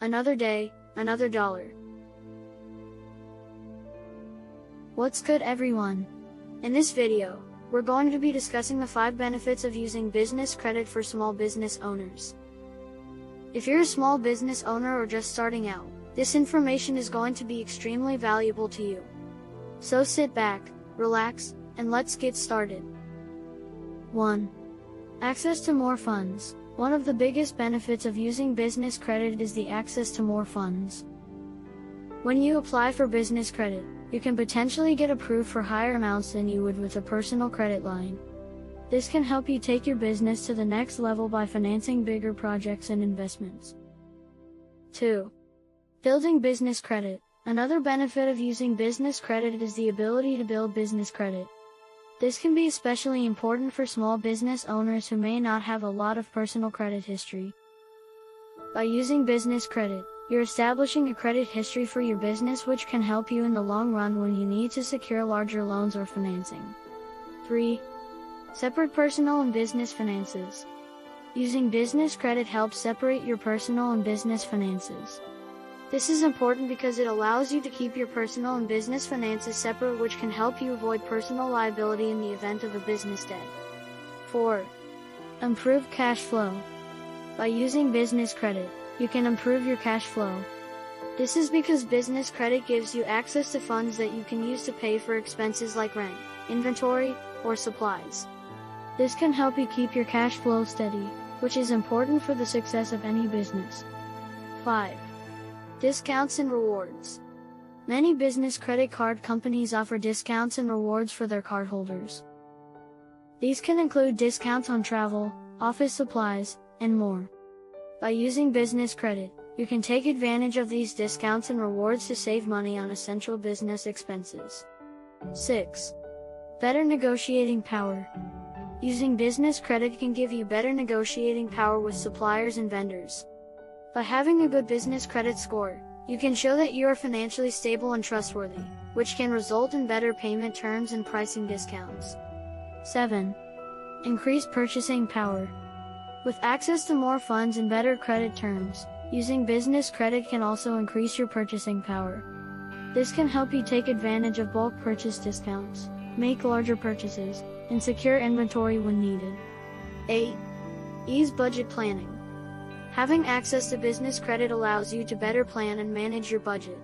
Another day, another dollar. What's good, everyone? In this video, we're going to be discussing the 5 benefits of using business credit for small business owners. If you're a small business owner or just starting out, this information is going to be extremely valuable to you. So sit back, relax, and let's get started. 1. Access to more funds. One of the biggest benefits of using business credit is the access to more funds. When you apply for business credit, you can potentially get approved for higher amounts than you would with a personal credit line. This can help you take your business to the next level by financing bigger projects and investments. 2. Building business credit. Another benefit of using business credit is the ability to build business credit. This can be especially important for small business owners who may not have a lot of personal credit history. By using business credit, you're establishing a credit history for your business, which can help you in the long run when you need to secure larger loans or financing. 3. Separate personal and business finances. Using business credit helps separate your personal and business finances. This is important because it allows you to keep your personal and business finances separate, which can help you avoid personal liability in the event of a business debt. 4. Improve cash flow. By using business credit, you can improve your cash flow. This is because business credit gives you access to funds that you can use to pay for expenses like rent, inventory, or supplies. This can help you keep your cash flow steady, which is important for the success of any business. 5. Discounts and rewards. Many business credit card companies offer discounts and rewards for their cardholders. These can include discounts on travel, office supplies, and more. By using business credit, you can take advantage of these discounts and rewards to save money on essential business expenses. 6. Better negotiating power. Using business credit can give you better negotiating power with suppliers and vendors. By having a good business credit score, you can show that you are financially stable and trustworthy, which can result in better payment terms and pricing discounts. 7. Increased purchasing power. With access to more funds and better credit terms, using business credit can also increase your purchasing power. This can help you take advantage of bulk purchase discounts, make larger purchases, and secure inventory when needed. 8. Ease budget planning. Having access to business credit allows you to better plan and manage your budget.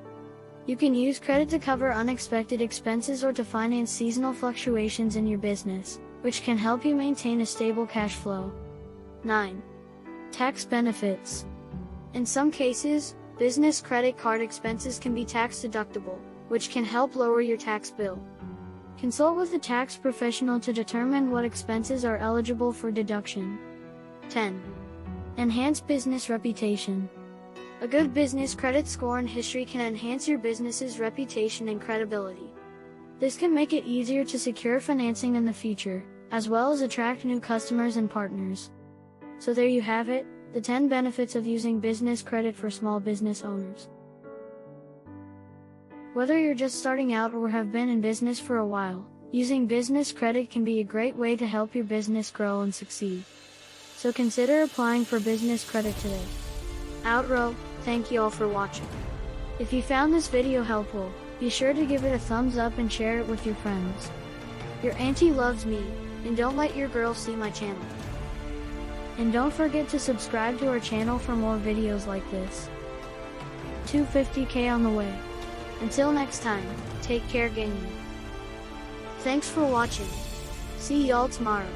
You can use credit to cover unexpected expenses or to finance seasonal fluctuations in your business, which can help you maintain a stable cash flow. 9. Tax benefits. In some cases, business credit card expenses can be tax deductible, which can help lower your tax bill. Consult with a tax professional to determine what expenses are eligible for deduction. 10. Enhance business reputation. A good business credit score and history can enhance your business's reputation and credibility. This can make it easier to secure financing in the future, as well as attract new customers and partners. So there you have it, the 10 benefits of using business credit for small business owners. Whether you're just starting out or have been in business for a while, using business credit can be a great way to help your business grow and succeed. So consider applying for business credit today. Outro, thank you all for watching. If you found this video helpful, be sure to give it a thumbs up and share it with your friends. Your auntie loves me, and don't let your girl see my channel. And don't forget to subscribe to our channel for more videos like this. 250K on the way. Until next time, take care, gaming. Thanks for watching. See y'all tomorrow.